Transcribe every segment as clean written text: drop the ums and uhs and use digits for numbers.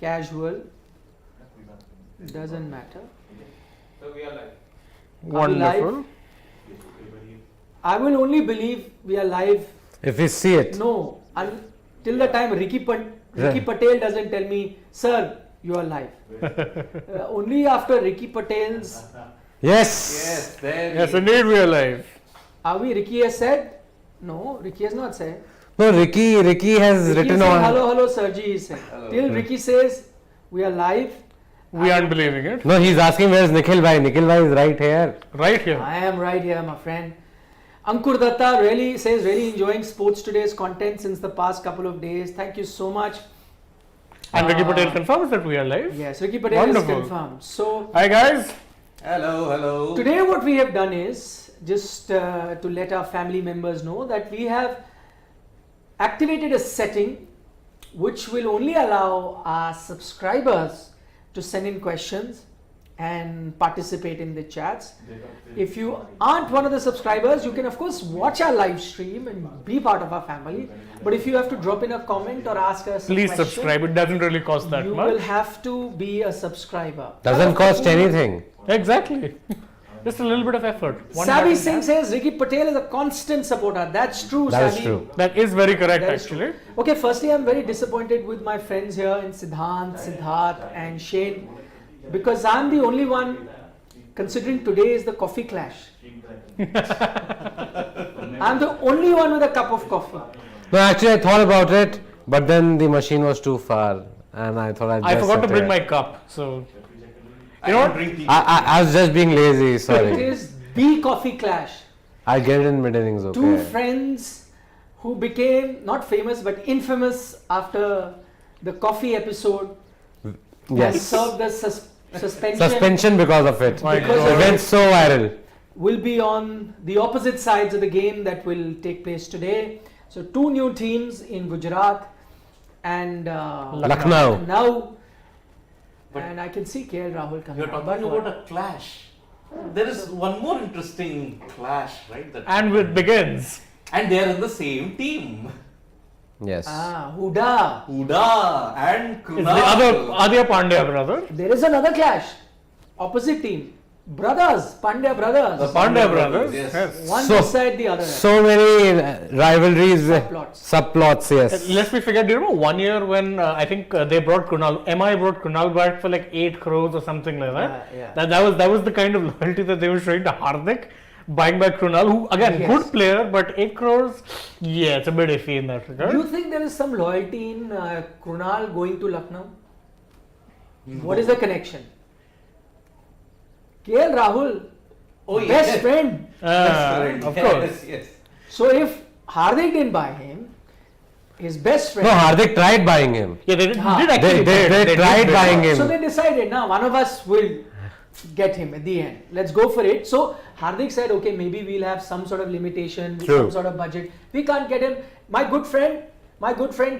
casual, doesn't matter. So we are live. Wonderful. I will only believe we are live. If we see it. No, till the time Ricky Patel doesn't tell me, sir, you are live. Only after Ricky Patel's. Yes. Yes, indeed we are live. Are we? Ricky has said? No, Ricky has not said. No, Ricky has Ricky written saying, on. hello, Sergi is saying. Till Ricky says we are live. We aren't believing it. No, he's asking where's Nikhil bhai. Nikhil bhai is right here. Right here. I am right here, my friend. Ankur Datta really says, really enjoying Sports Today's content since the past couple of days. Thank you so much. And Ricky Patel confirms that we are live. Yes, Ricky Patel Wonderful. is confirmed. So, Hi guys. Hello. today what we have done is just to let our family members know that we have activated a setting which will only allow our subscribers to send in questions and participate in the chats. If you aren't one of the subscribers, you can of course watch our live stream and be part of our family. But if you have to drop in a comment or ask us Please a question, subscribe. It doesn't really cost that you much. will have to be a subscriber. Doesn't cost anything. Exactly. Just a little bit of effort. Savvy Singh says Ricky Patel is a constant supporter. That's true, That's Savvy. true. That is very correct That is actually. Okay, firstly, I'm very disappointed with my friends here in Siddhant, Siddharth, and Shane because I'm the only one considering today is the coffee clash. I'm the only one with a cup of coffee. No, actually I thought about it, but then the machine was too far, and I thought I forgot to bring my cup. So you know what? I was just being lazy. It Sorry. is the coffee clash. I'll get it in mid innings. Okay. Two friends who became not famous but infamous after the coffee episode. And Yes. served the suspension. Suspension because of it. My Because God. It went so viral. Will be on the opposite sides of the game that will take place today. So two new teams in Gujarat and Lucknow. now, But and I can see KL Rahul coming. You're up. talking about a clash. There is one more interesting clash, right? And it begins. And they are in the same team. Yes. Huda. Huda and It's Krunal. the other Adya Pandya brother. There is another clash. Opposite team. Brothers. Pandya brothers. The Pandya brothers. Yes. One So- beside the other. So many rivalries. Subplots. Subplots, yes. Lest we forget, do you remember one year when I think they brought Krunal, MI brought Krunal back for like 8 crores or something like that? Yeah. That was the kind of loyalty that they were showing to Hardik, buying back Krunal, who again, Yes. good player, but 8 crores, yeah, it's a bit iffy in that regard. Do you think there is some loyalty in Krunal going to Lucknow? What is the connection? KL Rahul, Oh, best yes. friend. Of course. Yes. So if Hardik didn't buy him, his best friend. No, Hardik tried buying him. Yeah, they did Huh. actually. They tried did. buying him. So they decided, now one of us will get him at the end. Let's go for it. So Hardik said, okay, maybe we'll have some sort of limitation, True. some sort of budget. We can't get him. My good friend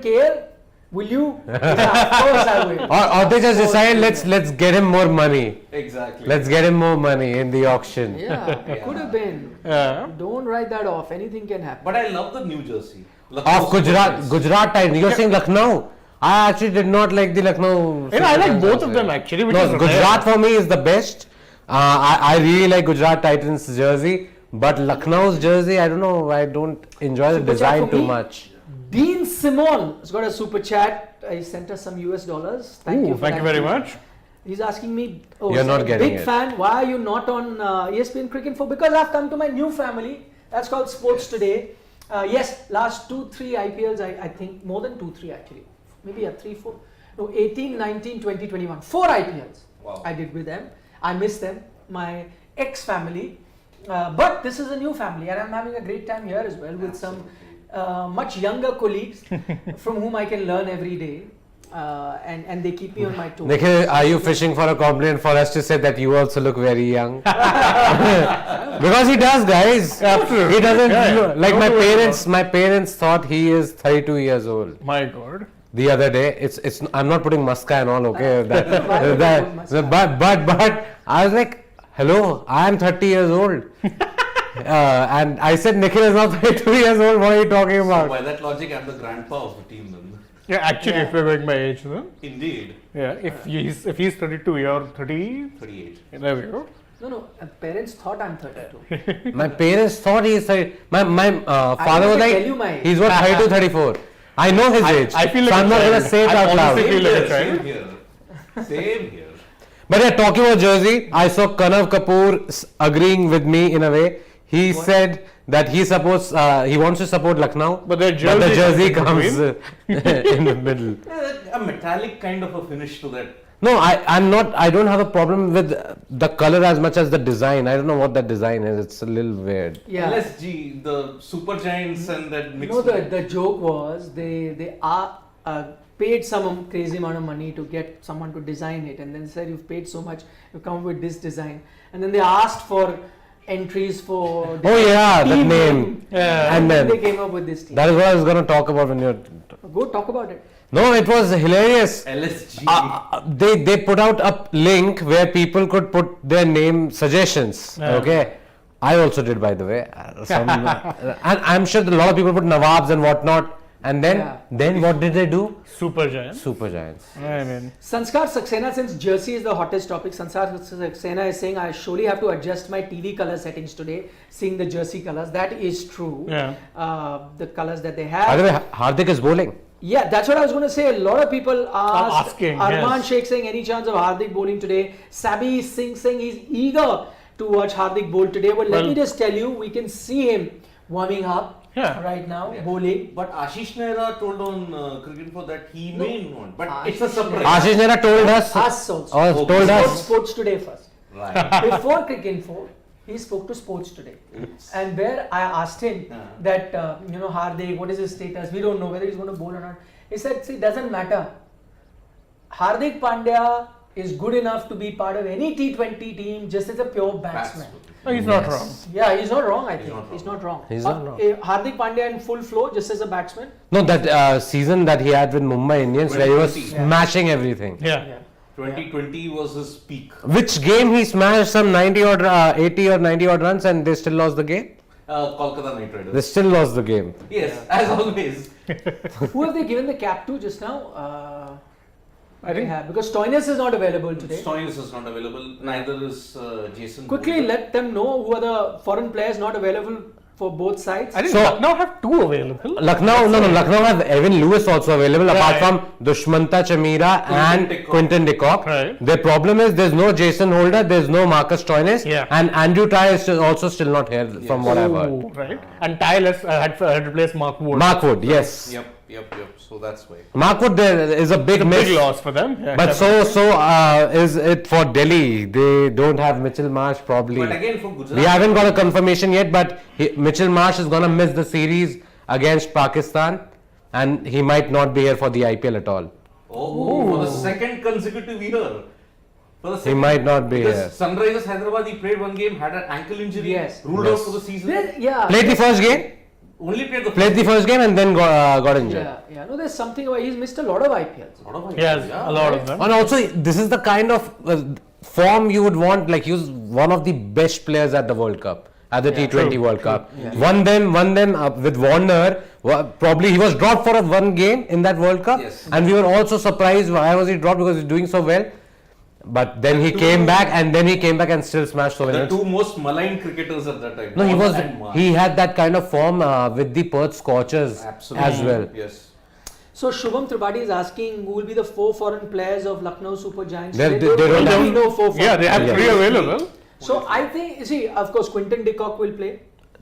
KL, will you? Yeah, of course I will. Or they just Of course decided I will. let's get him more money. Exactly. Let's get him more money in the auction. Yeah, could have been. Yeah. Don't write that off. Anything can happen. But I love the New Jersey. Of Gujarat Titans. You're saying Lucknow? I actually did not like the Lucknow. You know, I like Super both Titans of them as actually, which well. is No, rare. Gujarat for me is the best. I really like Gujarat Titans jersey, but Lucknow's jersey, I don't know. I don't enjoy the Super chat design for too me. much. Dean Simon has got a super chat. He sent us some US dollars. Thank you for Thank that you very too. much. He's asking me, You're not sir, getting big it. fan, why are you not on ESPN Cricket Info? Because I've come to my new family. That's called Sports Today. Yes, last 2-3 IPLs, I think, more than 2-3 actually. Maybe 3-4. No, 18, 19, 20, 21. 4 IPLs Wow. I did with them. I miss them. My ex-family. But this is a new family and I'm having a great time here as well with some much younger colleagues from whom I can learn every day. And they keep me on my toes. Nikhil, are you fishing for a compliment for us to say that you also look very young? Because he does, guys. Absolutely. He doesn't Yeah. like Don't my worry parents. about My parents thought he is 32 years old. My God. The other day, it's. I'm not putting maska and all. Okay, Why would you put maska? but I was like, hello, I am 30 years old. And I said Nikhil is not 32 years old. What are you talking So about? by that logic, I'm the grandpa of the team then. Yeah, actually, if we're going by age, then Indeed. yeah, if he's 32, you're 30. 38. There we go. No, parents thought I'm 32. My parents thought he's 30. My father was didn't tell like, you my age. he's what, 32, 34. I know his age. I feel like so I'm a not going to child. say it I out loud. honestly feel like a Same child. here. Same here. But yeah, talking about jersey, I saw Kanav Kapoor agreeing with me in a way. He said that he supports, he wants to support Lucknow, But the the jersey jersey comes comes in the middle. A metallic kind of a finish to that. No, I don't have a problem with the color as much as the design. I don't know what that design is. It's a little weird. Yeah. LSG, the Super Giants and that You mixed. know, the joke was they are paid some crazy amount of money to get someone to design it, and then said you've paid so much, you come with this design, and then they asked for entries for. Oh yeah, that team name. Yeah. And they then came up with this team. that is what I was going to talk about when you're. Go talk about it. No, it was hilarious. LSG. They put out a link where people could put their name suggestions. Yeah. Okay, I also did, by the way. And I'm sure that a lot of people put Nawabs and whatnot. And then what did they do? Super giant. Super Giants. I mean, Sanskar Saxena, since jersey is the hottest topic, Sanskar Saxena is saying I surely have to adjust my TV color settings today, seeing the jersey colors. That is true. yeah. The colors that they By the have. way, Hardik is bowling. Yeah, that's what I was going to say. A lot of people asked. Asking, Arman yes. Sheikh saying any chance of Hardik bowling today. Sabi Singh saying he's eager to watch Hardik bowl today. But let Well- me just tell you, we can see him warming up Yeah. right now, Yeah. bowling. But Ashish Nehra told on Cricket Info that he No. may not. But Ashish it's a surprise. Ashish Nehra told us. Us also. Told Okay. us. Sports Today first. Right. Before Cricket Info, he spoke to Sports Today. Oops. And where I asked him Yeah. that, Hardik, what is his status? We don't know whether he's going to bowl or not. He said, see, it doesn't matter. Hardik Pandya is good enough to be part of any T20 team just as a pure batsman. No, he's not Yes. wrong. Yeah, he's not wrong, I He's think. not He's wrong. not wrong. He's not wrong. Hardik Pandya in full flow just as a batsman. No, that season that he had with Mumbai Indians where he was 2020. smashing everything. Yeah. 2020 was his peak. Which game he smashed some 90 or 80 or 90 odd runs and they still lost the game? Kolkata Knight They Riders. still lost the game. Yes, as always. Who have they given the cap to just now? I think- because Stoinis is not available today. Stoinis is not available. Neither is Jason. Quickly Holder. let them know who are the foreign players not available for both sides. I think So- Lucknow have two available. Lucknow have Evan Lewis also available apart Right. from Dushmanta Chamira and de Kock. Quinton de Kock. Right. The problem is there's no Jason Holder, there's no Marcus Stoinis, Yeah. and Andrew Ty is also still not here from what I've heard. Oh, right. And Tyler had replaced Mark Wood. Mark Wood, yes. Yep. So that's why. Mark Wood there is a big miss. Big loss for them. Yeah, But definitely. is it for Delhi? They don't have Mitchell Marsh probably. But again, for Gujarat. We haven't got a confirmation yet, but Mitchell Marsh is going to miss the series against Pakistan and he might not be here for the IPL at all. Oh, for the second consecutive year. For the He second, might not be because here. Sunrisers Hyderabad, he played one game, had an ankle injury, Yes. ruled out for the season. Yeah. Played the first game, Only played the played the first game and then got injured. Yeah. No, there's something about he's missed a lot of IPLs. Lot of Yes, yeah. a lot of them. And also, this is the kind of form you would want, like he was one of the best players at the World Cup, at the T20 True, World Cup. Yeah. Won them with Warner. Probably he was dropped for one game in that World Cup, Yes. and we were also surprised why was he dropped because he's doing so well. But then he came back and still smashed so The many. two most maligned cricketers at that time. No, Warner and Marsh. he had that kind of form with the Perth Scorchers Absolutely. as well. Yes. So Shubham Tripathi is asking who will be the 4 foreign players of Lucknow Super Giants. They don't already have- know 4 foreign Yeah, they have Yeah. three available. So I think, see, of course, Quinton de Kock will play.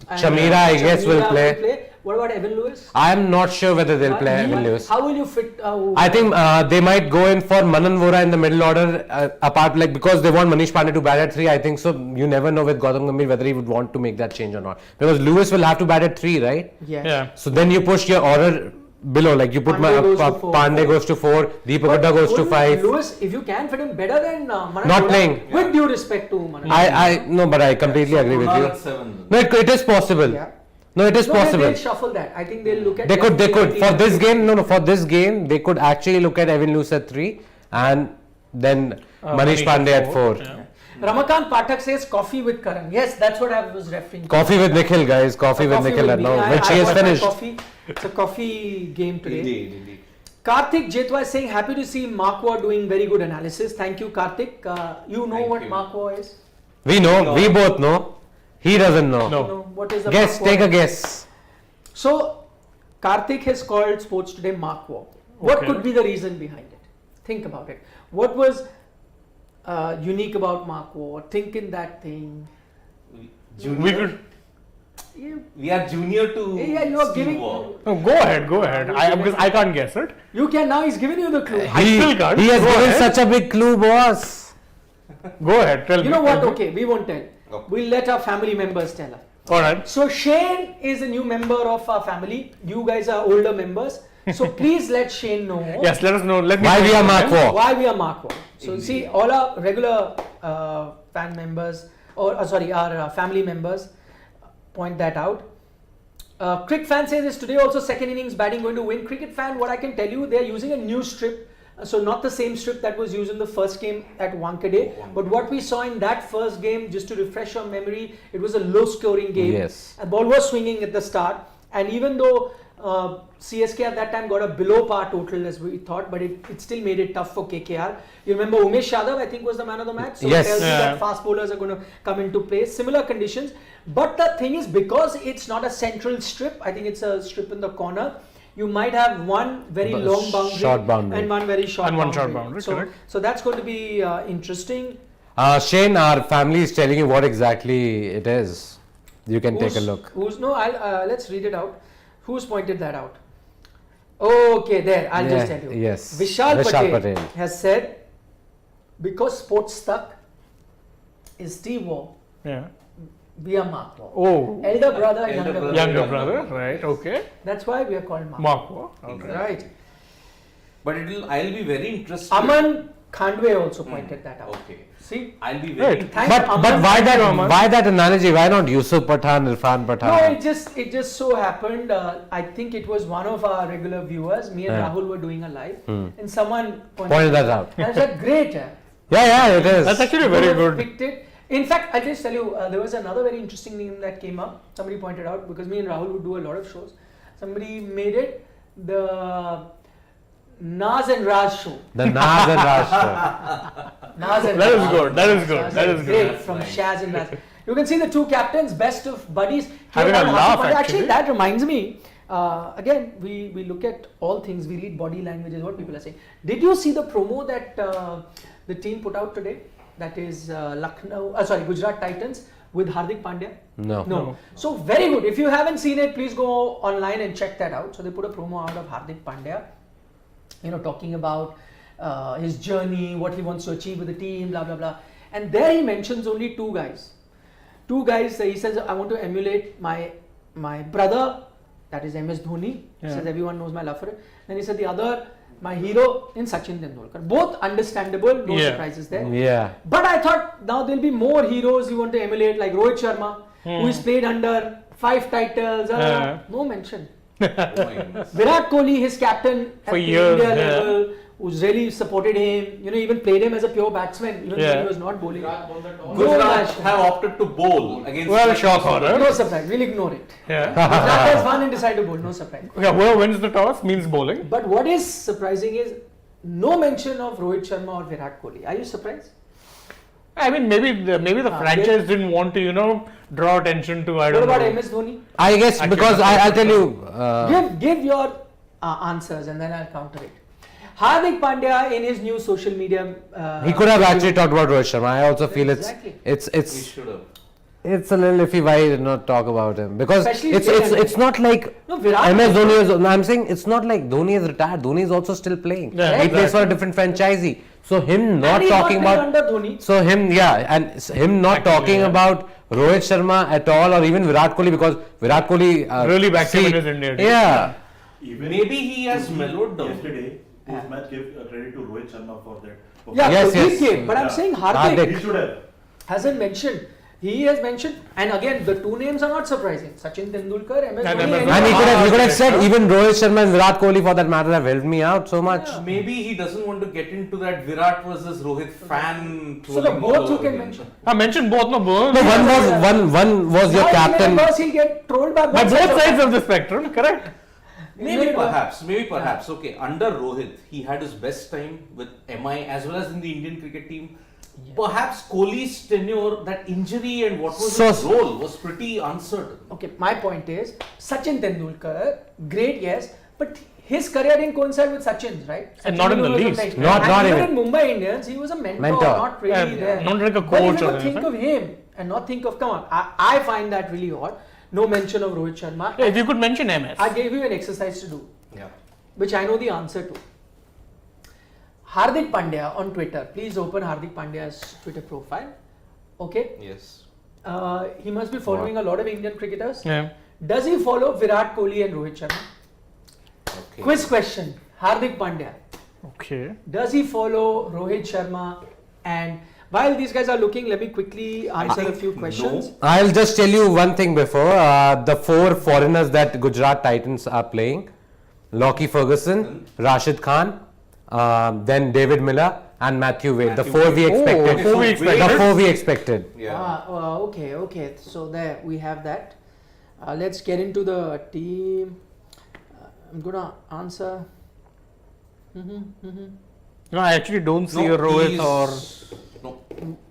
And, Chamira, I guess, will play. What about Evan Lewis? I'm not sure whether they'll play Evan Lewis. How will you fit? I think they might go in for Manan Vora in the middle order, apart because they want Manish Pandey to bat at 3. I think so. You never know with Gautam Gambhir whether he would want to make that change or not. Because Lewis will have to bat at 3, right? Yes. Yeah. So then you push your order below, like you put Pandey goes to 4. Pandey goes to 4, Deepak But Hooda goes to wouldn't 5. Lewis, if you can fit him better than Manan Not Vora, playing. With due respect to Manan. No, but I completely agree with Kunal you. at 7. No, it is possible. Yeah. No, it is No, possible. They'll shuffle that. I think they'll look at. They could lefty for this team. game. No, for this game they could actually look at Evan Lewis at 3 and then Manish Pandey at 4. Yeah. Ramakant Pathak says coffee with Karan. Yes, that's what I was referring to. Coffee with Nikhil, guys. Coffee with Nikhil me. now, I which he has bought my finished. Coffee. It's a coffee game today. Indeed. Karthik Jetwa is saying, happy to see Markwa doing very good analysis. Thank you, Karthik. You know Thank what you. Markwa is? We know. We both know. He doesn't know. No. You know, what is the Guess. Markwa? Take a guess. So, Karthik has called Sports Today Markwa. What Okay. could be the reason behind it? Think about it. What was unique about Markwa? Think in that thing. Junior. We could. We are junior to Yeah, you are Steve giving. Waugh. No, go ahead. Because I can't guess it. You can now. He's giving you the clue. I still can't. He has Go given ahead. such a big clue, boss. Go ahead. Tell me. You know what? Tell me. Okay, we won't tell. Okay. We'll let our family members tell us. All right. So Shane is a new member of our family. You guys are older members. So please let Shane know Yes, let us know. Let me Why know. we are Markwa? why we are Markwa. So Indeed. see, all our regular fan members, or our family members, point that out. Cricket fan says is today also second innings batting going to win. Cricket fan, what I can tell you, they are using a new strip. So not the same strip that was used in the first game at Wankhede, but what we saw in that first game, just to refresh your memory, it was a low-scoring game. Yes. The ball was swinging at the start, and even though CSK at that time got a below par total as we thought, but it still made it tough for KKR. You remember Umesh Yadav, I think, was the man of the match. So Yes. it tells you Yeah. that fast bowlers are going to come into play. Similar conditions, but the thing is, because it's not a central strip, I think it's a strip in the corner. You might have one very But long boundary, short boundary. and one very short And one boundary. short boundary, So, correct. so that's going to be interesting. Shane, our family is telling you what exactly it is. You can take a look. Let's read it out. Who's pointed that out? Okay, there. I'll just Yeah, tell you. yes. Vishal Vishal Patel, Patel. has said, because sports stuck is Steve Waugh, Yeah. we are Markwa. Oh. Elder brother, Elder younger brother. brother. Younger brother. Right. Okay. That's why we are called Markwa. Markwa. Okay. Right. But I'll be very interested. Aman Khandwe also pointed that out. Okay. See? I'll be very Right. Thanks, But Aman. why Thank you, Aman. that analogy? Why not Yusuf Pathan, Irfan No, Pathan? it just so happened. I think it was one of our regular viewers. Me and Yeah. Rahul were doing a live, Hmm. and someone Pointed that out. And I said, "Great." Yeah, it is. That's actually You very have good. picked it. In fact, I'll just tell you, there was another very interesting name that came up. Somebody pointed out, because me and Rahul would do a lot of shows. Somebody made it the Naz and Raj show. The Naz and Raj show. Naz and That is Raj. good, that is good, Naz that and is great, good. from Nice. Shaz and Raz. You can see the two captains, best of buddies. Having a Here, laugh, Actually, actually. that reminds me. Again, we look at all things. We read body language, is what people are saying. Did you see the promo that the team put out today? That is Gujarat Titans with Hardik Pandya. No. No. So very good. If you haven't seen it, please go online and check that out. So they put a promo out of Hardik Pandya, talking about his journey, what he wants to achieve with the team, blah blah blah. And there he mentions only two guys. He says, I want to emulate my brother, that is MS Dhoni. He Yeah. says everyone knows my love for it. Then he said the other, my hero in Sachin Tendulkar. Both understandable, no Yeah. surprises there. Yeah. But I thought now there'll be more heroes you want to emulate, like Rohit Sharma, who is played under 5 titles. Yeah. No mention. Oh my goodness. Virat Kohli, his captain at For the years, India yeah. level, who's really supported him. Even played him as a pure batsman, even when Yeah. he was not bowling. Gujarat have opted to bowl against. Well, shock horror. No surprise. We'll ignore it. Yeah. Gujarat has won and decided to bowl. No surprise. Okay, whoever wins the toss means bowling. But what is surprising is no mention of Rohit Sharma or Virat Kohli. Are you surprised? I mean, maybe the franchise didn't want to, draw attention to. I What don't about know. MS Dhoni? I guess Actually, because I'll tell you. Give your answers and then I'll counter it. Hardik Pandya in his new social media. He could have actually talked about Rohit Sharma. I also feel Exactly. We it's should have. it's a little iffy why he did not talk about him because Especially it's not like No, Virat. MS Dhoni is. No, I'm saying it's not like Dhoni is retired. Dhoni is also still playing. Yeah, he plays exactly. for a different franchisee. So him not and he's talking not about. played under Dhoni. So him not Actually, talking yeah. about Rohit Sharma at all, or even Virat Kohli, because Virat Kohli Really backed him in his India days. Yeah, Even Maybe he has mellowed down. Yesterday, post-match gave credit to Rohit Sharma for that. Yeah, Yes, Pradeep yes. gave, but I'm Yeah. saying Hardik Hardik. He should have. hasn't mentioned. He has mentioned, and again, the two names are not surprising. Sachin Tendulkar, MS And Dhoni. MS anyone. and he could have said Yeah. even Rohit Sharma and Virat Kohli for that matter have helped me out so much. Yeah. Maybe he doesn't want to get into that Virat versus Rohit fan. So the trolling all both you over can again. mention. I mentioned both, no both. No, one was your Now captain. Because he'll get trolled by By both both sides of the spectrum, correct? Maybe perhaps. Okay, under Rohit, he had his best time with MI as well as in the Indian cricket team. Perhaps Kohli's tenure, that injury and what was his role was pretty uncertain. Okay, my point is Sachin Tendulkar, great, yes, but his career didn't coincide with Sachin's, right? And not in the Tendulkar was least. on Not even even. in Mumbai Indians, he was a mentor. Not really there. Not like a But coach if you or could think anything. of him and not think of, come on, I find that really odd. No mention of Rohit Sharma. Yeah, if you could mention MS. I gave you an exercise to do, Yeah. which I know the answer to. Hardik Pandya on Twitter. Please open Hardik Pandya's Twitter profile. Okay. Yes. He must be following a lot of Indian cricketers. Yeah. Does he follow Virat Kohli and Rohit Sharma? Okay. Quiz question. Hardik Pandya. Okay. Does he follow Rohit Sharma? And while these guys are looking, let me quickly answer a think few questions. no. I'll just tell you one thing before. The 4 foreigners that Gujarat Titans are playing: Lockie Ferguson, Rashid Khan, then David Miller and Matthew Wade. The Matthew 4 we Wade. expected. Oh, 4 we expected. The 4 we expected. Yeah. Okay. So there we have that. Let's get into the team. I'm gonna answer. No, I actually don't see a Rohit or. No,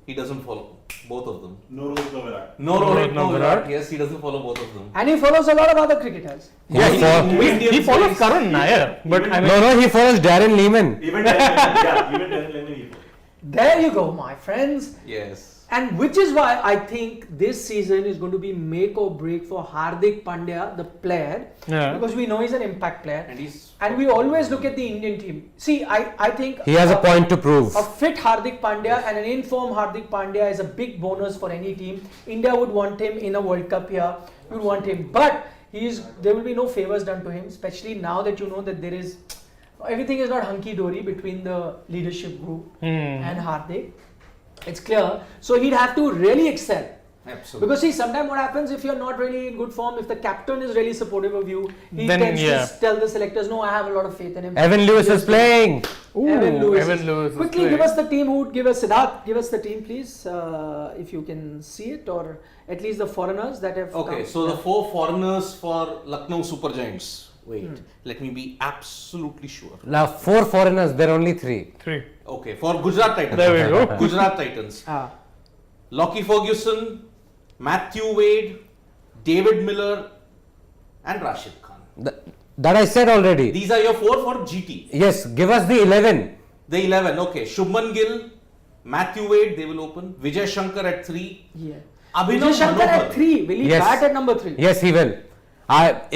he doesn't follow both of them. No Rohit, no Virat. No Rohit, no no Virat. Virat. Yes, he doesn't follow both of them. And he follows a lot of other cricketers. Yeah, Indian he follows players. Karan Nair, but I mean, No, he follows Darren Lehman. Even Darren Lemon, he follows. There you go, my friends. Yes. And which is why I think this season is going to be make or break for Hardik Pandya, the player, Yeah. because we know he's an impact player. And We always look at the Indian team. See, I think He has a point to prove. a fit Hardik Pandya and an informed Hardik Pandya is a big bonus for any team. India would want him in a World Cup here. You would want him, but there will be no favors done to him, especially now that you know that everything is not hunky dory between the leadership group and Hardik. It's clear. So he'd have to really excel. absolutely. Because see, sometimes what happens if you're not really in good form, if the captain is really supportive of you, he Then, tends yeah. to tell the selectors, no, I have a lot of faith in him. Evan Lewis is playing. Evan Lewis. Evan Lewis is Quickly playing. give us the team. Who would give us Siddharth? Give us the team, please, if you can see it, or at least the foreigners that have. Okay, come. so the 4 foreigners for Lucknow Super Giants. Wait, let me be absolutely sure. Now 4 foreigners, there are only 3. 3. Okay, for Gujarat Titans. There we go. Gujarat Titans. Ah. Lockie Ferguson, Matthew Wade, David Miller, and Rashid Khan. That I said already. These are your 4 for GT. Yes, give us the 11. The 11, okay. Shubman Gill, Matthew Wade, they will open. Vijay Shankar at 3. Yeah. Abhinav Vijay Shankar Manohar. at 3. Will he Yes. bat at number 3? Yes, he will.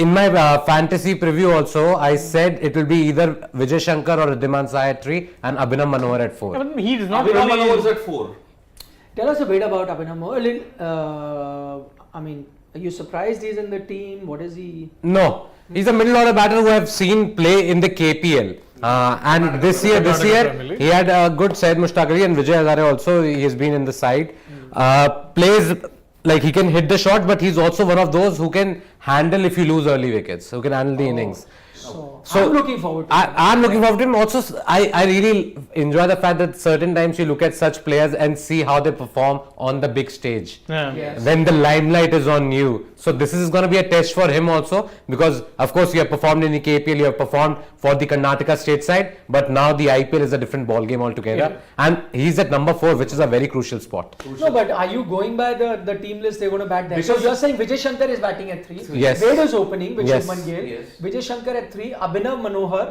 In my fantasy preview also, I said it will be either Vijay Shankar or Riddhiman Sai at 3 and Abhinav Manohar at 4. I mean, he is not Abhinav Manohar is really. at 4. Tell us a bit about Abhinav Manohar. I mean, are you surprised he's in the team? What is he? No, he's a middle order batter who have seen play in the KPL. And this year family. he had a good Syed Mushtaq Ali and Vijay Hazare also. He has been in the side. Plays like he can hit the shot, but he's also one of those who can handle if you lose early wickets, who can handle the innings. So So I'm looking forward to him. I'm looking forward to him. Also, I really enjoy the fact that certain times you look at such players and see how they perform on the big stage. Yeah. Yes. When the limelight is on you. So this is going to be a test for him also, because of course you have performed in the KPL, you have performed for the Karnataka state side, but now the IPL is a different ball game altogether. Yeah. And he's at number 4, which is a very crucial spot. No, but are you going by the team list they're going to bat there? So Because- you're saying Vijay Shankar is batting at 3. Yes. Wade is opening with Yes. Shubman Gill. Yes. Vijay Shankar at 3. Abhinav Manohar,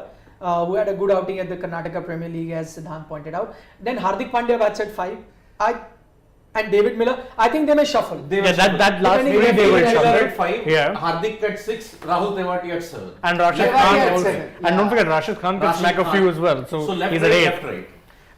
who had a good outing at the Karnataka Premier League, as Siddhant pointed out. Then Hardik Pandya bats at 5. And David Miller. I think they may shuffle. Yeah, that last Depending week on they the were David Miller shuffled. at 5. Yeah. Hardik at 6. Rahul Tewati at 7. And Rashid Tewati Khan at also. 7, And yeah. don't forget, Rashid Khan can Rashid smack a Khan. few as well. So, left he's right, at 8. left right.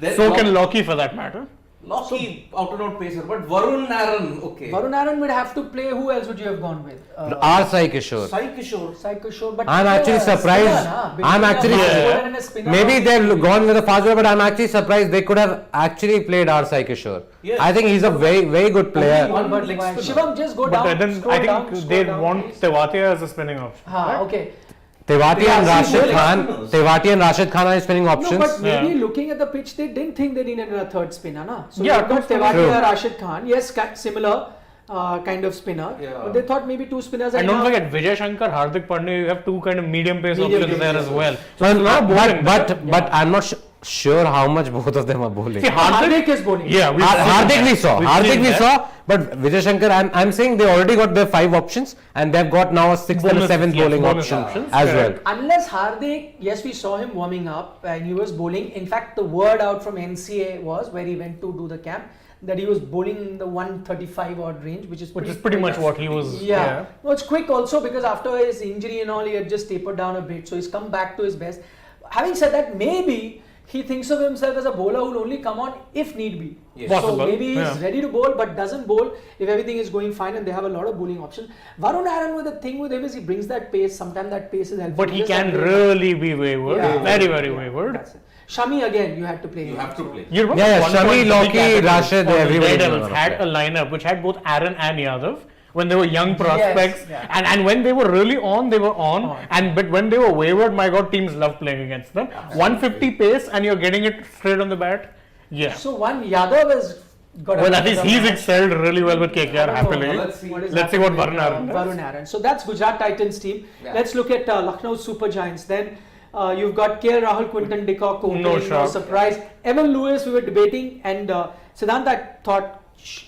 Then So can Lockie for that matter. Lockie out and out pacer, but Varun Aaron, okay. Varun Aaron would have to play. Who else would you have gone with? R. Sai Kishore. Sai Kishore. Sai Kishore, but I'm actually surprised. I'm actually maybe they've gone with a fast bowler, but I'm actually surprised they could have actually played R. Sai Kishore. Yes. I think he's a very, very good player. Only one But leg why? spinner. Shivam, just go But down. then scroll I down, think scroll they down, want please. Tewati as a spinning option. Ah, okay. Tewati They and are Rashid seeing Khan. more like Tewati and Rashid Khan are spinning No, options. but maybe Yeah. looking at the pitch, they didn't think they needed a third spinner, na? So Yeah, you've got true. Tewati True. or Rashid Khan. Yes, similar. kind of spinner. Yeah. But they thought maybe 2 spinners are And don't enough. forget Vijay Shankar, Hardik Pandya. You have 2 kind of medium pace Medium options pace there as options. well. So it's a lot of bowling. but I'm not sure how much both of them are bowling. See, Hardik is bowling. Yeah, Hardik we saw. We've Hardik seen we that. saw. But Vijay Shankar, I'm saying they already got their 5 options and they've got now a 6th and a Bonus, 7th yes, bowling bonus option options, as correct. well. Unless Hardik, yes, we saw him warming up and he was bowling. In fact, the word out from NCA was where he went to do the camp that he was bowling in the 135 odd range, which is pretty much what he was. Yeah. No, it's quick also because after his injury and all, he had just tapered down a bit. So he's come back to his best. Having said that, maybe he thinks of himself as a bowler who will only come on if need be. Yes. So Possible, maybe he's yeah. ready to bowl but doesn't bowl if everything is going fine and they have a lot of bowling options. Varun Aaron, with the thing with him is he brings that pace. Sometimes that pace is helpful. But he Just can like- really be wayward. Yeah. Very, very Yeah, wayward. that's it. Shami again, you had to play You him. have to So- play. You remember Yeah, one Shami, point Delhi Loki, Capitals Rashid, or the everybody Red was Devils gonna had play. a lineup which had both Aaron and Yadav when they were young prospects, yeah. and when they were really on, they were on. On. And but when they were wayward, my God, teams love playing against them. 150 pace, and you're getting it straight on the bat. Yeah. So one Yadav has got. Well, at least he's excelled really well with KKR happily. Let's see. Let's see what Varun Aaron does. Varun Aaron. So that's Gujarat Titans team. Yeah. Let's look at Lucknow Super Giants. Then you've got KL Rahul, Quinton de Kock, opening, No no shock. surprise. Evan Lewis, we were debating, and Siddhant, I thought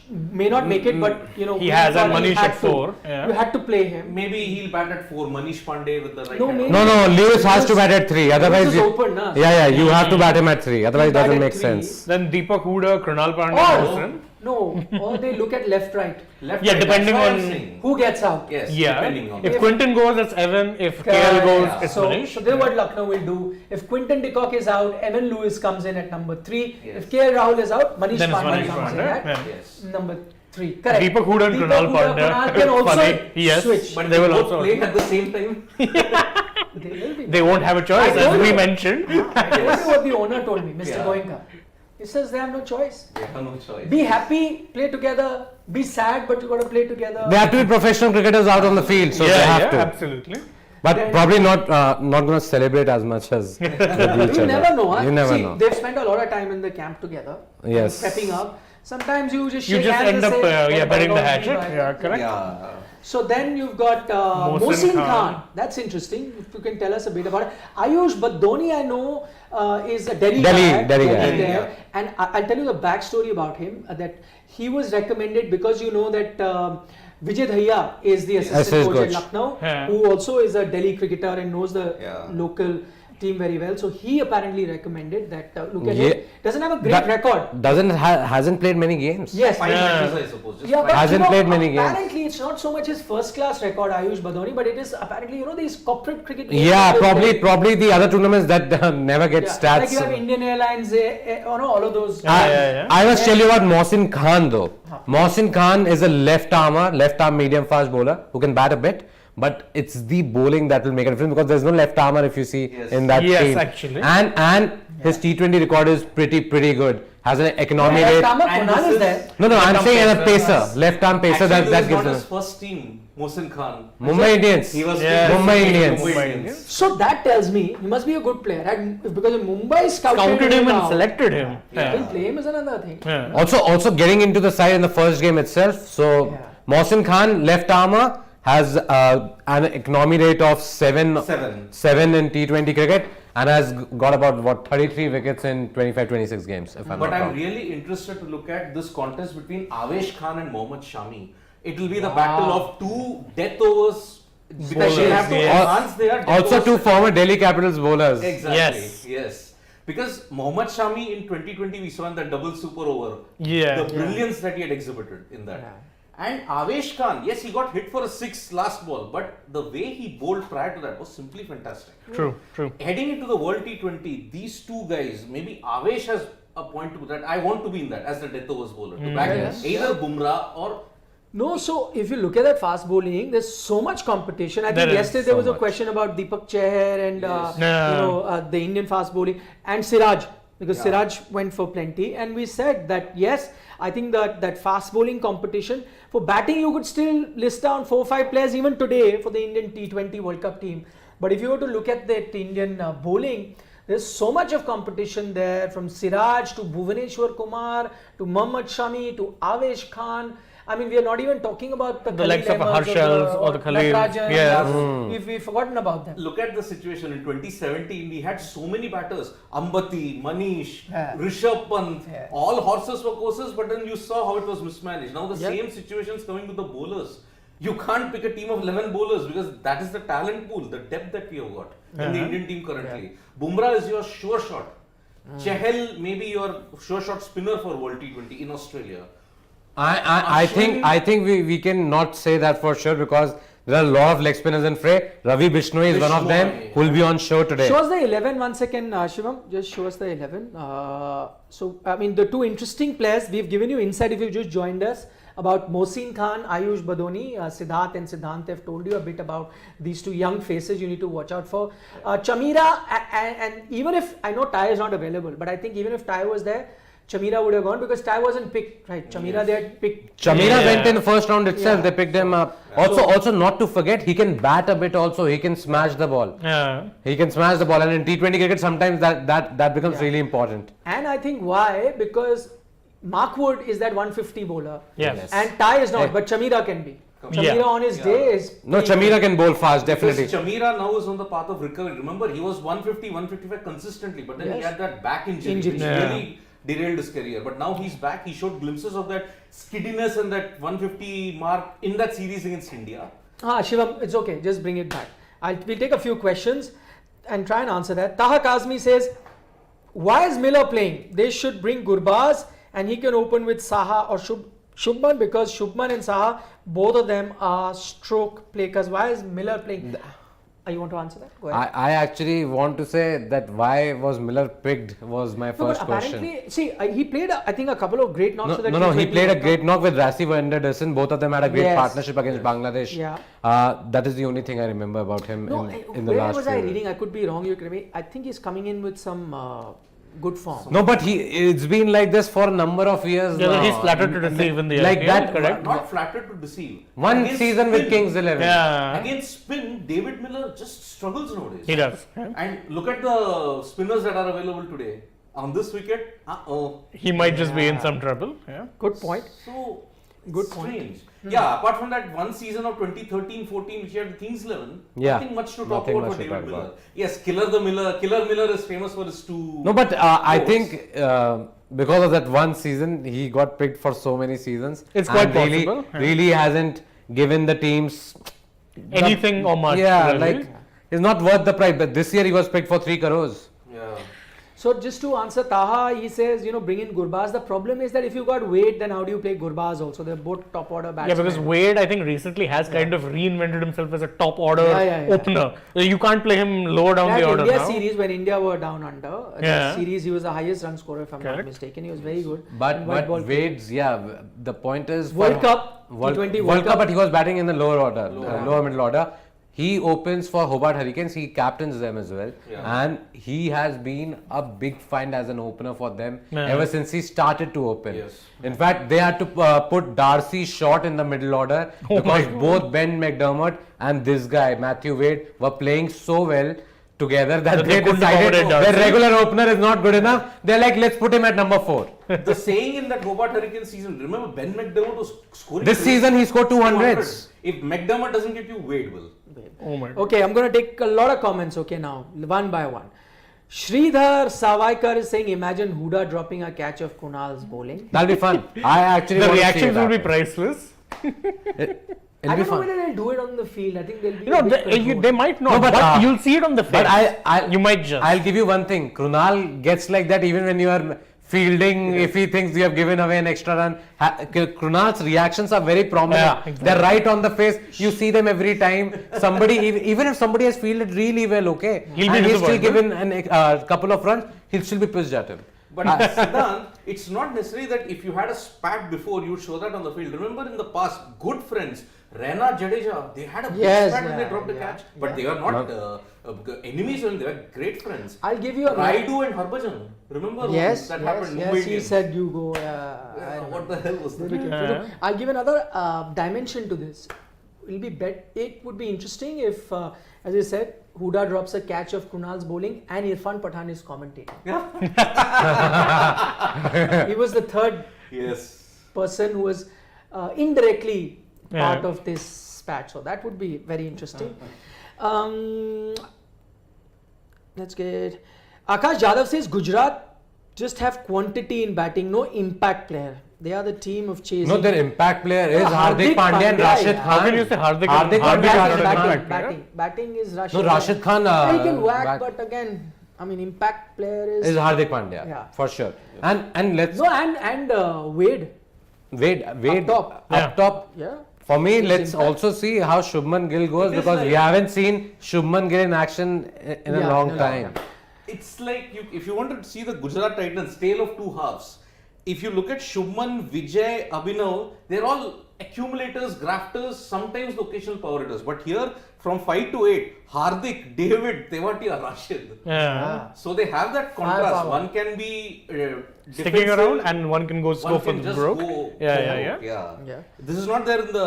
may not make it, but you know He has, and thought he Manish had at to. 4. Yeah. You had to play him. Maybe he'll bat at 4. Manish Pandey with the right No, hand. maybe- No, Lewis has to bat at 3. Otherwise, Lewis is open, na? yeah, you have to bat him at 3. Otherwise, it Bat doesn't at make 3. sense. Then Deepak Hooda, Krunal Pandya, Oh. Wilson. No, or they look at left, right. Left, Yeah, right, depending that's why I'm on- saying. Who gets out? Yes, Yeah. depending on If that. Quinton goes, it's Evan. If KL goes, yeah. it's So Manish. this is what Lucknow will do. If Quinton de Kock is out, Evan Lewis comes in at number 3. Yes. If KL Rahul is out, Manish Then it's Pandey Manish comes in Pandya. at Yeah. Yes. number 3. Correct. Deepak Hooda and Krunal Pandya. Krunal can also Funny. Yes. switch. But They they will both also- play at the same time. They will be. They won't have a choice, I as told we you. mentioned. I told you what the owner told me, Mr. Yeah. Goenka. He says they have no choice. They have no choice. Be happy, play together. Be sad, but you got to play together. They have to be professional cricketers out on the field, so they have to. absolutely. But Then- probably not going to celebrate as much as with each You other. never know. Huh? You never See, know. They've spent a lot of time in the camp together. Yes. Prepping up. Sometimes you just You shake just hands end and up say, "Oh, burying the bygone be hatchet. bygone." Yeah, correct. Yeah. So then you've got Mohsin Mohsin Khan. Khan. That's interesting. If you can tell us a bit about it. Ayush Badoni, I know, is a Delhi Delhi guy. guy. there. Yeah. And I'll tell you the backstory about him. That he was recommended because you know that Vijay Dhaya is the assistant Assistant coach at coach. Lucknow, Yeah. who also is a Delhi cricketer and knows the Yeah. local team very well. So he apparently recommended that. Look at Yeah. him. Doesn't have a great That- record. Hasn't played many games. Yes. 5 Yeah. matches, I suppose. Just Yeah, five. but Hasn't played many games. apparently it's not so much his first class record, Ayush Badoni, but it is apparently these corporate cricket games Yeah, that they play. probably the other tournaments that never get Yeah, stats. like you have Indian Airlines, all of those. Yeah. I must tell you about Mohsin Khan though. Mohsin Khan is a left arm medium fast bowler who can bat a bit, but it's the bowling that will make a difference because there's no left armer if you see Yes. in that Yes, team. actually. And his T20 record is pretty good. Has an economy Left rate. armer And Kunal this is is- there. No, I'm Left-arm saying as a pacer. pacer, left arm pacer Actually, that this is gives not him. his first team, Mohsin Khan. Mumbai Indians. He was Yeah. Mumbai Indians. Mumbai Indians. So that tells me he must be a good player. And because if Mumbai Scouted him and now, selected him. Yeah. Will play him is another thing. Yeah. Also getting into the side in the first game itself. So Yeah. Mohsin Khan, left armer, has an economy rate of 7 in T20 cricket and has got about 33 wickets in 25-26 games. If I'm But not I'm wrong. really interested to look at this contest between Avesh Khan and Mohammad Shami. It will be the battle of two death overs. Because they have to Yes. enhance their death Also overs. two former Delhi Capitals bowlers. Exactly. Yes. Yes. Because Mohammad Shami in 2020 we saw in that double super over. Yeah. The brilliance that he had exhibited in that. And Avesh Khan, yes, he got hit for a 6 last ball, but the way he bowled prior to that was simply fantastic. True. Heading into the World T20, these two guys, maybe Avesh has a point to that. I want to be in that as the death overs bowler. To back Yes. either Bumrah or No, so if you look at that fast bowling, there's so much competition. I There think is yesterday there so was a much. question about Deepak Chahar and Yes. the Indian fast bowling and Siraj, because Yeah. Siraj went for plenty, and we said that yes, I think that fast bowling competition for batting you could still list down 4-5 players even today for the Indian T20 World Cup team. But if you were to look at the Indian bowling, there's so much of competition there, from Siraj to Bhuvaneshwar Kumar to Mohammad Shami to Avesh Khan. I mean, we are not even talking about the likes of Khalil Ahmeds Harshals or the Khalil. Natarajan. Yeah. We've forgotten about them. Look at the situation in 2017. We had so many batters: Ambati, Manish, Yeah. Rishabh Pant. Yeah. All horses for courses, but then you saw how it was mismanaged. Now the Yeah. same situation is coming to the bowlers. You can't pick a team of 11 bowlers because that is the talent pool, the depth that we have got in the Indian team currently. Bumrah is your sure shot. Chahal maybe your sure shot spinner for World T20 in Australia. I think we can not say that for sure because there are a lot of leg spinners in fray. Ravi Bishnoi is one of them who will be on show today. Show us the 11 one second, Shivam. Just show us the 11. So, I mean, the two interesting players, we've given you insight if you just joined us about Mohsin Khan, Ayush Badoni, Siddharth and Siddhant have told you a bit about these two young faces you need to watch out for. Chamira, and even if, I know Ty is not available, but I think even if Ty was there, Chamira would have gone because Ty wasn't picked, right? Chamira, they had picked. Chamira went in the first round itself. Yeah. They picked him up. Also, not to forget, he can bat a bit. Also, he can smash the ball. Yeah. He can smash the ball, and in T20 cricket, sometimes that becomes Yeah. really important. And I think why? Because Mark Wood is that 150 bowler. Yes. And Ty is not, Hey. but Chamira can be. Yeah. Chamira on his day is. No, Chamira can bowl fast, definitely. Because Chamira now is on the path of recovery. Remember, he was 150, 155 consistently, but then he Yes. had that back injury, Injury. which Yeah. really derailed his career. But now he's back. He showed glimpses of that skiddiness and that 150 mark in that series against India. Shivam, it's okay. Just bring it back. We'll take a few questions and try and answer that. Taha Kazmi says, why is Miller playing? They should bring Gurbaz and he can open with Saha or Shubman because Shubman and Saha, both of them are stroke players. Why is Miller playing? You want to answer that? Go ahead. I actually want to say that why was Miller picked was my No, first but question. apparently, see, he played, I think, a couple of great knocks. No, for the he T20 played a World great Cup. knock with Rassi Vanderdersen. Both of them had a great Yes. partnership against Bangladesh. Yeah. That is the only thing I remember about him No, in the where last was few I years. reading? I could be wrong. You can I think he's coming in with some good form. No, but it's been like this for a number of years Yeah, now. he's flattered to deceive in the Like IPL, that, correct? Not flattered to deceive. One Against season with spin- Kings 11. Yeah. Against spin, David Miller just struggles nowadays. He does. And look at the spinners that are available today. On this wicket, He might just be in some trouble. Yeah. Good point. So Good point. strange. Yeah, apart from that one season of 2013-14 which he had Kings 11, Yeah, nothing much to talk nothing about much for to David talk Miller. about. Yes, Killer Miller is famous for his two. No, but I goals. think because of that one season, he got picked for so many seasons. It's quite and really, possible, yeah. really hasn't given the teams Anything or much. Yeah, really. like it's not worth the price. But this year he was picked for 3 crores. Yeah. So just to answer Taha, he says, bring in Gurbaz. The problem is that if you got Wade, then how do you play Gurbaz also? They're both top order Yeah, batsmen. because Wade, I think, recently has kind of reinvented himself as a top order Yeah. opener. You can't play him lower down that the order India now. series when India were down under, Yeah. that series he was the highest run scorer if I'm not Correct. mistaken. He was very good. But in white ball Wade's, the point is World for Cup, World, T20 World Cup, but he was batting in the lower order, lower middle order. He opens for Hobart Hurricanes. He captains them as well, Yeah. and he has been a big find as an opener for them Yeah. ever since he started to open. Yes. In fact, they had to put Darcy Short in the middle order because both Ben McDermott and this guy Matthew Wade were playing so well together that That they they couldn't decided accommodate their Darcy. regular opener is not good enough. They're like, let's put him at number 4. The saying in that Hobart Hurricane season, remember Ben McDermott was scoring. This season he scored 200s. If McDermott doesn't get you, Wade will. Oh my God. Okay, I'm going to take a lot of comments, now, one by one. Sridhar Savaikar is saying, imagine Huda dropping a catch of Kunal's bowling. That'll be fun. I actually The want to see reactions it will be happen. priceless. It'll I be don't know fun. whether they'll do it on the field. I think they'll be a bit They, controlled. they might not, No, but, but you'll see it on the face. But you might just. I'll give you one thing. Krunal gets like that even when you are fielding. If he thinks you have given away an extra run, Krunal's reactions are very prominent. Yeah, exactly. They're right on the face. You see them every time. Somebody, even if somebody has fielded really well, okay, He'll be and he's still disappointed. given a couple of runs, he'll still be pissed at him. But Siddhant, it's not necessary that if you had a spat before, you would show that on the field. Remember in the past, good friends, Raina, Jadeja, they had a big Yes, spat when they yeah, dropped the yeah, catch. But yeah. they were not enemies, they were great friends. I'll give you a Raidu and Harbhajan, remember Yes, that yes, happened? yes. Mumbai He Indians. said you go. What the hell was They that? became Yeah. so I'll give another dimension to this. It would be interesting if, as you said, Huda drops a catch of Kunal's bowling and Irfan Pathan is commentating. He was the third Yes. person who was. indirectly part Yeah. of this patch. So that would be very interesting. Let's get Akash Jadhav says Gujarat just have quantity in batting, no impact player. They are the team of chasing. No, their impact player is No, Hardik Pandya and Pandya, Rashid yeah. Khan. How can you say Hardik? Hardik Hardik Pandya is is not an batting, impact player. batting is Rashid. No, Rashid Khan. He can whack, bat- but again, I mean, impact player is. is Hardik Pandya. Yeah. For sure. And let's No, and Wade. Wade Up top. up top. Yeah. For me, His let's impact. also see how Shubman Gill goes It is because we like- haven't seen Shubman Gill in action in a Yeah, long in a long time. time. It's like if you want to see the Gujarat Titans tale of two halves. If you look at Shubman, Vijay, Abhinav, they're all accumulators, grafters, sometimes the occasional power hitters. But here, from 5 to 8, Hardik, David, Tewatia, Rashid. Yeah. So they have that contrast. Firepower. One can be Sticking defensive, around and one can go score one for can the just broke. go Yeah. Yeah. This is not there in the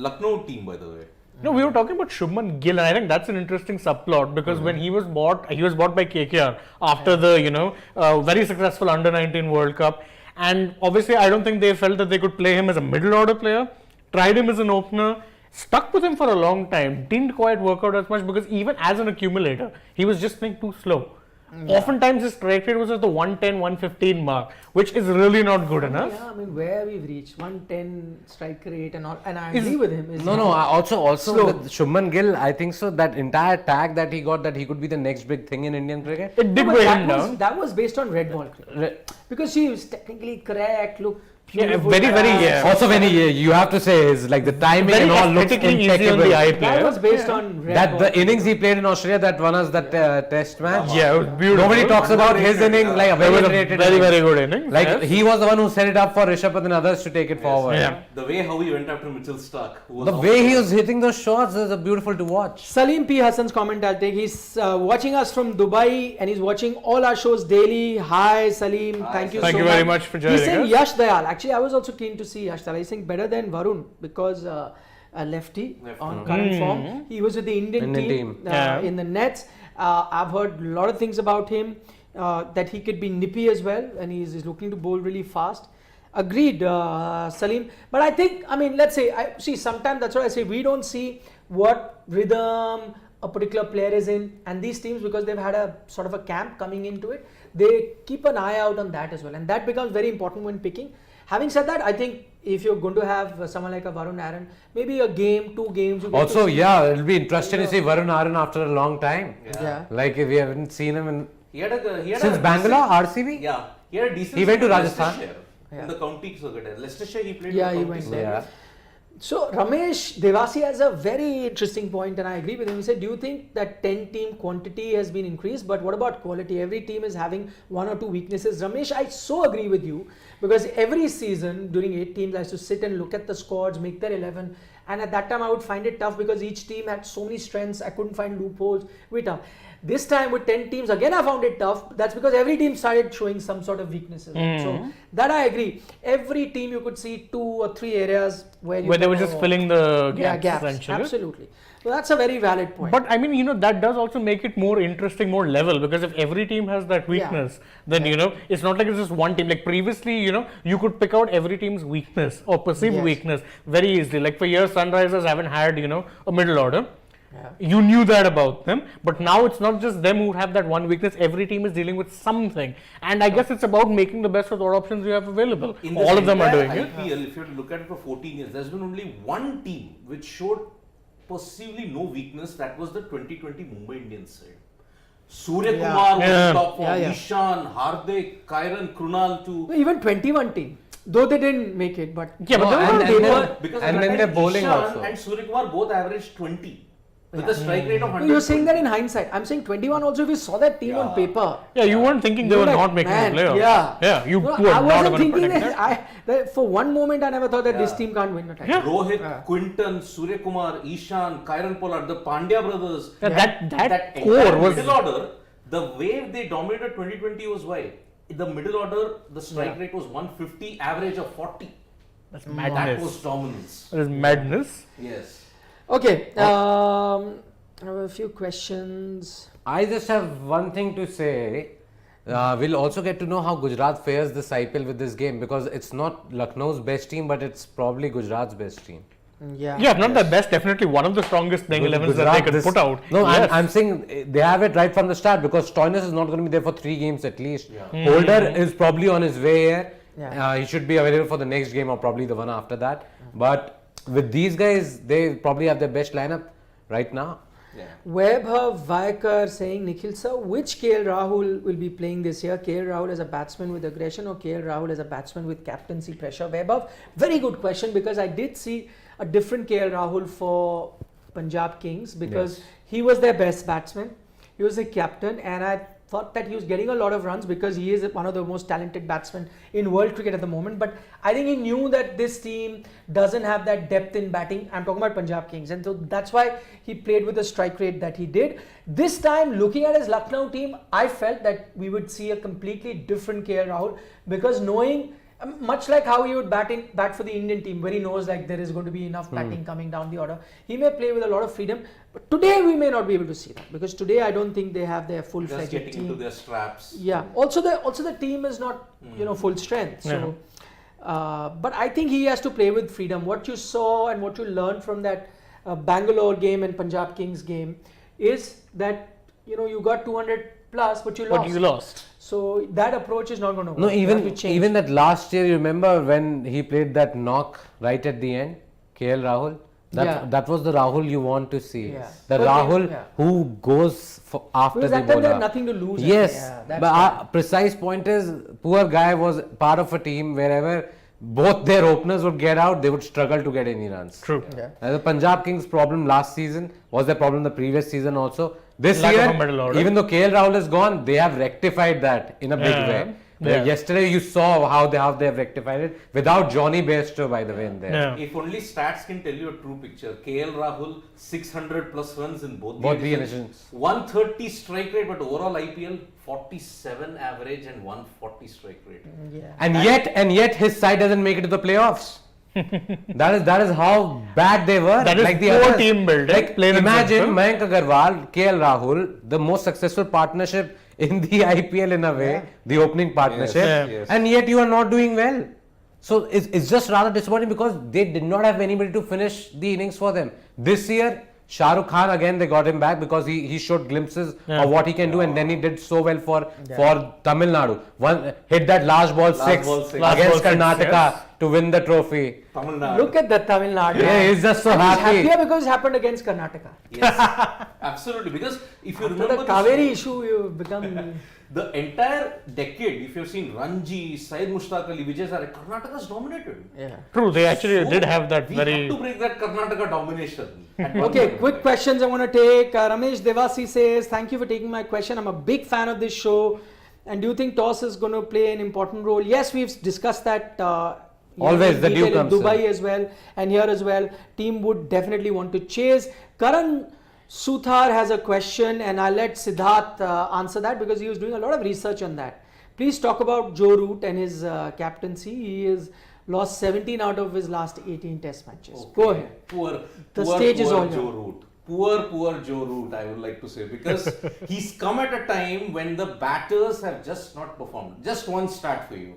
Lucknow team, by the way. No, we were talking about Shubman Gill, and I think that's an interesting subplot because when he was bought by KKR after the very successful Under-19 World Cup, and obviously I don't think they felt that they could play him as a middle order player. Tried him as an opener, stuck with him for a long time, didn't quite work out as much because even as an accumulator, he was just playing too slow. Oftentimes his strike rate was at the 110, 115 mark, which is really not good enough. Yeah, I mean, where we've reached 110 strike rate and all, and I Is- agree with him. is No, also Slow. with Shubman Gill, I think so. That entire tag that he got, that he could be the next big thing in Indian cricket. It did No, but weigh that him was, down. That was based on red ball cricket. Because she was technically correct, look Yeah, beautiful. very, very, pass. yeah. Also, when you have to say is like the timing Very and all looks aesthetically easy on impeccable. the eye That player. was based on red That ball. the innings he played in Australia that won us that test match. Yeah, it was beautiful. Nobody talks about his innings like a It very was a underrated very, innings. very good innings. Like yes. he was the one who set it up for Rishabh Pant and others to take it forward. Yeah. The way how he went after Mitchell Stark. Was The way he was hitting those shots is beautiful to watch. Salim P. Hassan's comment I'll take. He's watching us from Dubai and he's watching all our shows daily. Hi Salim, thank you Thank so you much. very much for joining He's saying us. Yash Dayal. Actually, I was also keen to see Yash Dayal. He's saying better than Varun because a lefty on current form. He was with the Indian team, Yeah. in the nets. I've heard a lot of things about him, that he could be nippy as well and he's looking to bowl really fast. Agreed, Salim. But I think, I mean, let's say, sometimes that's what I say, we don't see what rhythm a particular player is in, and these teams, because they've had a sort of a camp coming into it, they keep an eye out on that as well, and that becomes very important when picking. Having said that, I think if you're going to have someone like a Varun Aaron, maybe a game, 2 games. You get Also, to see, yeah, it'll be interesting to see Varun Aaron after a long time. Yeah. Like if we haven't seen him He had a since decent- Bangalore, RCB. Yeah, he had a decent. He went to season in Rajasthan. Leicestershire Yeah. in the county circuit. Leicestershire he played. Yeah, in the he county went circuit. there. Yeah. So Ramesh Devasi has a very interesting point, and I agree with him. He said, do you think that 10-team quantity has been increased, but what about quality? Every team is having 1 or 2 weaknesses. Ramesh, I so agree with you, because every season during 8 teams I used to sit and look at the squads, make their 11, and at that time I would find it tough because each team had so many strengths. I couldn't find loopholes. Very tough. This time with 10 teams, again I found it tough. That's because every team started showing some sort of weaknesses. So that I agree. Every team you could see 2 or 3 areas where Where they were just filling the gaps, gaps. essentially. Absolutely. So that's a very valid point. But I mean, that does also make it more interesting, more level, because if every team has that weakness, then it's not like it's just one team. Like previously, you could pick out every team's weakness or perceived Yes. weakness very easily. Like for years, Sunrisers haven't had, a middle order. Yeah. You knew that about them, but now it's not just them who have that one weakness. Every team is dealing with something, and I guess it's about making the best of the options you have available. In this All of them are doing entire it. IPL, if you have to look at it for 14 years, there's been only one team which showed perceivably no weakness. That was the 2020 Mumbai Indians side. Surya Yeah. Kumar was Yeah. top form. Yeah. Ishan, Hardik, Kyran, Krunal too. Even 21 team, though they didn't make it, but Yeah, but No, they and- were- and they then- were- Because And at then that they're time, bowling Ishan also. and Surya Kumar both averaged 20 with a strike rate of 100. you're saying that in hindsight. I'm saying 21 also, if we saw that team on Yeah. paper. Yeah, you weren't thinking they you were like, not making man, the playoffs. Yeah. You No, were I not wasn't going to thinking predict that. that. that. For one moment, I never thought that this Yeah. team can't win a title. Yeah. Rohit, Yeah. Quinton, Surya Kumar, Ishan, Kyran Pollard, the Pandya brothers. Yeah, that core entire was middle order. The way they dominated 2020 was why the middle order, the strike rate was 150, average of 40. that's That madness. was dominance. That is madness. Yes. Okay. I have a few questions. I just have one thing to say We'll also get to know how Gujarat fares this IPL with this game, because it's not Lucknow's best team, but it's probably Gujarat's best team. Yeah. Yeah, not the best, definitely one of the strongest playing 11s that they could put out. No, Yes. I'm saying they have it right from the start, because Stoinis is not going to be there for 3 games at least. Holder is probably on his way here. Yeah. He should be available for the next game or probably the one after that. But with these guys, they probably have their best lineup right now. Yeah. Vaibhav Vaikar saying, Nikhil sir, which KL Rahul will be playing this year? KL Rahul as a batsman with aggression or KL Rahul as a batsman with captaincy pressure? Vaibhav, very good question, because I did see a different KL Rahul for Punjab Kings, because he was their best batsman. He was the captain, and I thought that he was getting a lot of runs because he is one of the most talented batsmen in world cricket at the moment. But I think he knew that this team doesn't have that depth in batting. I'm talking about Punjab Kings, and so that's why he played with the strike rate that he did. This time, looking at his Lucknow team, I felt that we would see a completely different KL Rahul, because knowing, much like how he would bat for the Indian team, where he knows like there is going to be enough batting coming down the order, he may play with a lot of freedom. But today we may not be able to see that, because today I don't think they have their Just full-fledged getting team. into their straps. Yeah. Also the team is not full strength. So, but I think he has to play with freedom. What you saw and what you learned from that Bangalore game and Punjab Kings game is that you got 200 plus, but you lost. But you lost. So that approach is not going to work. No, You have to change. even that last year, you remember when he played that knock right at the end, KL Rahul? That was the Rahul you want to see. Yeah. The Okay, Rahul yeah. who goes after Because the that time they bowler. had nothing to lose. Yes, Yeah, that's but right. our precise point is, poor guy was part of a team wherever both their openers would get out, they would struggle to get any runs. True. Yeah. The Punjab Kings' problem last season was their problem the previous season also. This Lack of year, a middle order. even though KL Rahul is gone, they have rectified that in a big way. Yesterday you saw how they have rectified it without Johnny Bairstow, by the way, in there. Yeah. If only stats can tell you a true picture. KL Rahul 600 plus runs in both Both the the editions. 130 strike rate, but overall IPL 47 average and 140 strike rate. Yeah. And yet his side doesn't make it to the playoffs. that is how bad they were. That is like the poor others. team building, Like, plain and imagine simple. Mayank Agarwal, KL Rahul, the most successful partnership in the IPL in a way, the opening partnership, Yes. and yet you are not doing well. So it's just rather disappointing, because they did not have anybody to finish the innings for them. This year, Shah Rukh Khan, again they got him back because he showed glimpses of what he can do, and then he did so well for Tamil Nadu. Hit that last ball six ball six. Last against ball six, Karnataka yes. to win the trophy. Tamil Nadu. Look at the Tamil Nadu. Yeah, he's just so And happy. He's happier because it happened against Karnataka. Yes, absolutely. Because if you After remember the Kaveri issue, you've become. the entire decade, if you've seen Ranji, Syed Mushtaq Ali, Vijay Sare, Karnataka's dominated. Yeah. True, they actually So, did have that we very. had to break that Karnataka domination. at one Okay, point. quick questions I want to take. Ramesh Devasi says, thank you for taking my question. I'm a big fan of this show. And do you think toss is going to play an important role? Yes, we've discussed that. Always, in the detail dew comes in Dubai in. as well, and here as well. Team would definitely want to chase. Karan Suthar has a question, and I'll let Siddharth answer that, because he was doing a lot of research on that. Please talk about Joe Root and his captaincy. He has lost 17 out of his last 18 test matches. Okay. Go ahead. Poor stage is all Joe yours. Root. Poor Joe Root, I would like to say, because he's come at a time when the batters have just not performed. Just one stat for you.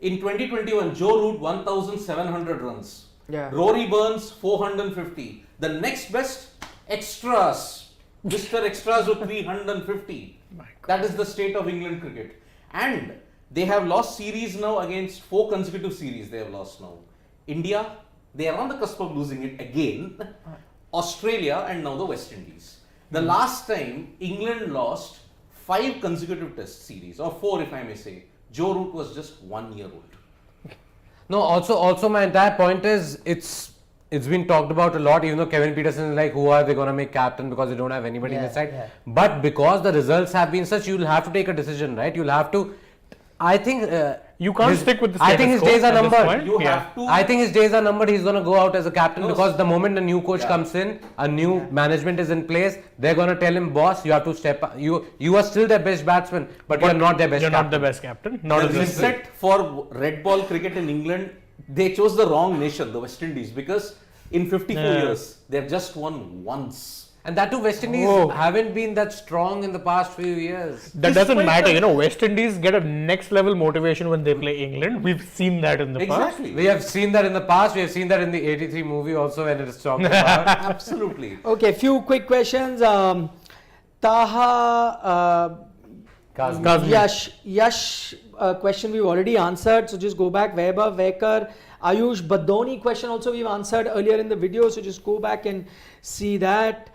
In 2021, Joe Root 1,700 runs. Yeah. Rory Burns 450. The next best, Extras. Mr. Extras with 350. That is the state of England cricket. And they have lost series now against 4 consecutive series they have lost now. India, they are on the cusp of losing it again. Australia and now the West Indies. The last time England lost 5 consecutive test series, or 4 if I may say, Joe Root was just 1 year old. No, also my entire point is it's been talked about a lot, even though Kevin Peterson is like, who are they going to make captain because they don't have anybody in the side. Yeah. But because the results have been such, you'll have to take a decision, right? You'll have to. I think You can't stick with the I think his status days quo are at this numbered. point. You Yeah. have to. I think his days are numbered. He's going to go out as a captain, No, because the moment a new coach yeah. comes in, a new management is in place, they're going to tell him, boss, you have to step up. You are still their best batsman, but you're not their best You're captain. not the best captain. Not The at this point. reset for red ball cricket in England, they chose the wrong nation, the West Indies, because in 54 Yeah. years, they've just won once. And that too, West Indies haven't been that strong in the past few years. That doesn't matter, you know. West Indies get a next level motivation when they play England. We've seen that in the past. Exactly. We have seen that in the past. We have seen that in the 83 movie also when it is talked about. Absolutely. Okay, few quick questions. Taha Kazmi. Yash question we've already answered, so just go back. Vaibhav, Vekar, Ayush Badoni question also we've answered earlier in the video, so just go back and see that.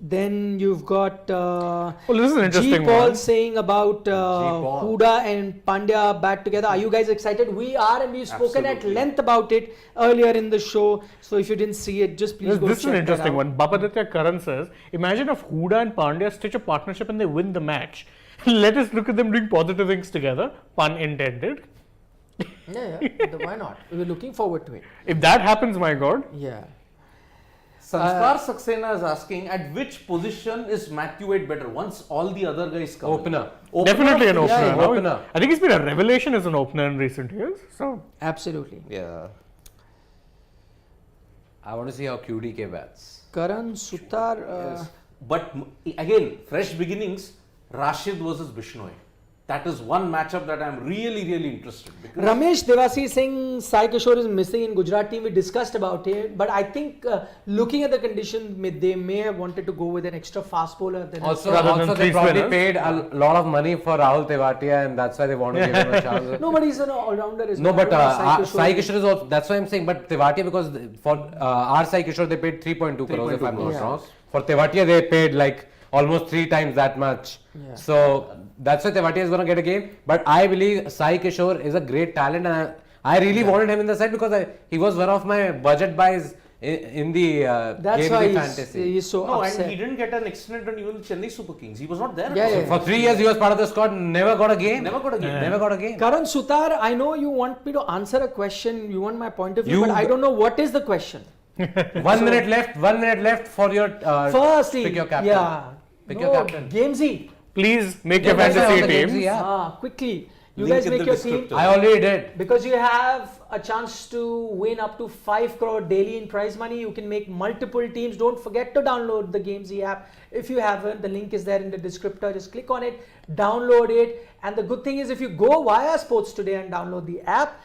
Then you've got this is an interesting G. Paul one. saying about Paul. Huda and Pandya back together. Are you guys excited? We are, and we've spoken Absolutely. at length about it earlier in the show. So if you didn't see it, just please go This is check an that interesting out. one. Bapaditya Karan says, imagine if Huda and Pandya stitch a partnership and they win the match. Let us look at them doing positive things together. Pun intended. Yeah. Why not? We're looking forward to it. If that happens, my God. Yeah. Sanskar Saxena is asking, at which position is Matthew Wade better once all the other guys come? Opener. Definitely an opener. yeah, Now, opener. I think he's been a revelation as an opener in recent years. So Absolutely. Yeah. I want to see how QDK bats. Karan Sutar. Yes. But again, fresh beginnings, Rashid versus Bishnoi. That is one matchup that I'm really interested because Ramesh Devasi is saying Sai Kishore is missing in Gujarat team. We discussed about it, but I think looking at the condition, they may have wanted to go with an extra fast bowler. Than Also, Rather than they three probably spinners. paid a lot of money for Rahul Tewatia, and that's why they want to give him a chance. no, but he's an all-rounder as No, well. but Sai Kishore is also, that's why I'm saying, but Tewatia, because for our Sai Kishore they paid 3.2 crores if I'm not Yeah. wrong. For Tewatia they paid like almost 3 times that much. Yeah. So that's why Tewatia is going to get a game. But I believe Sai Kishore is a great talent, and I really wanted him in the side because he was one of my budget buys in the That's Gamezy why fantasy. he's so no, upset. and he didn't get an extended on even Chennai Super Kings. He was not there. Yeah, for- yeah. For 3 years he was part of the squad, never got a game. Never got a game. Never got a game. Karan Sutar, I know you want me to answer a question. You want my point of view, You- but I don't know what is the question. 1 minute left. 1 minute left for your Firstly, pick your captain. yeah. Pick no, your captain. Gamezy. please make your that's why fantasy all the teams. Gamezy, yeah. Quickly. You Link guys in make the your team. descriptor. I already did. Because you have a chance to win up to 5 crore daily in prize money. You can make multiple teams. Don't forget to download the Gamezy app. If you haven't, the link is there in the descriptor. Just click on it, download it. And the good thing is if you go via Sports Today and download the app,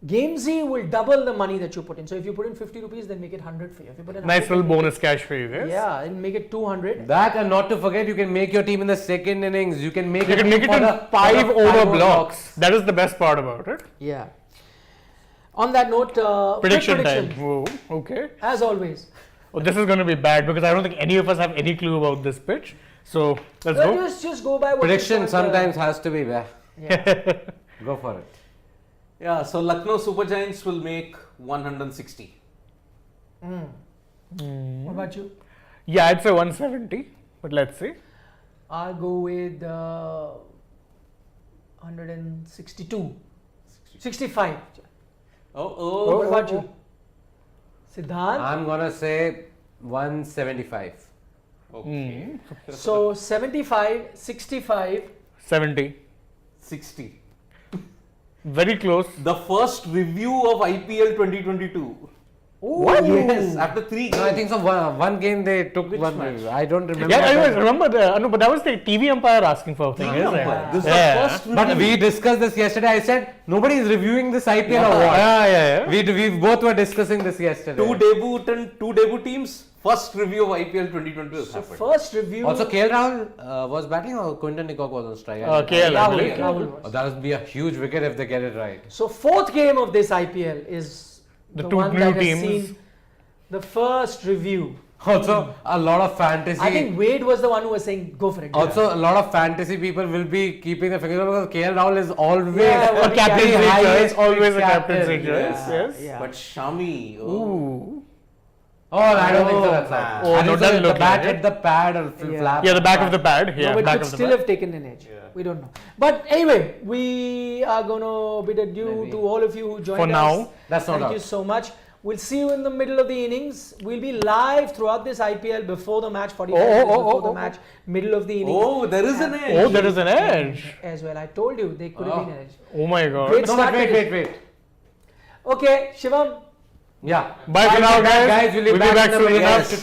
Gamezy will double the money that you put in. So if you put in 50 rupees, then make it 100 for you. If you put in Nice 100, little then make bonus cash for you guys. it, yeah, and make it 200. That, and not to forget, you can make your team in the second innings. You can make You can make it for in the- 5 for the over 5 blocks. That is the best part about it. Yeah. On that note, quick Prediction prediction. time. Whoa, okay. As always. Oh, this is going to be bad because I don't think any of us have any clue about this pitch. So let's go. Just go by what you Prediction thought, sometimes has to be there. yeah. Go for it. Yeah, so Lucknow Super Giants will make 160. What about you? Yeah, I'd say 170, but let's see. I'll go with 162. 65. Oh, What about you? Siddharth? I'm gonna say 175. okay. So 75, 65. 70. 60. Very close. The first review of IPL 2022. What? Yes, after 3 games. No, I think so. One game they took Which one. match? I don't remember. Yeah, I remember. No, but that was the TV umpire asking for a thing, TV isn't it? umpire. This is Yeah. the first review. But we discussed this yesterday. I said nobody is reviewing this IPL or what? Yeah. We both were discussing this yesterday. two debut teams. First review of IPL 2022 has So happened. first review. Also, KL Rahul was batting or Quinton de Kock was on strike? KL, I Rahul, believe. Rahul was. Oh, that would be a huge wicket if they get it right. So fourth game of this IPL is The the two one new that has teams. seen the first review. Also, a lot of fantasy. I think Wade was the one who was saying, go for it. Also, a lot of fantasy people will be keeping the fingers because KL Rahul is always Yeah, A what captain's he choice, highest always a picked captain's captain. choice. Yes. Yeah. But Shami, Ooh. Oh, I don't think so. That's man. right. Oh, I no, think so doesn't the look bat like it. hit the pad or Yeah. flap. Yeah, the back of the pad. Yeah, no, but back could of the still pad. have taken an edge. Yeah. We don't know. But anyway, we are going to bid adieu Maybe. to all of you who joined For us. now. That's not Thank you out. so much. We'll see you in the middle of the innings. We'll be live throughout this IPL before the match, 45 minutes before the match, middle of the innings. Oh, there is an edge. Oh, there is an edge. As well, I told you they could have been an edge. Oh my god. Great No, but start. wait. Okay, Shivam. Yeah. Bye for now, Guys, guys. we'll be back soon in a enough minute. to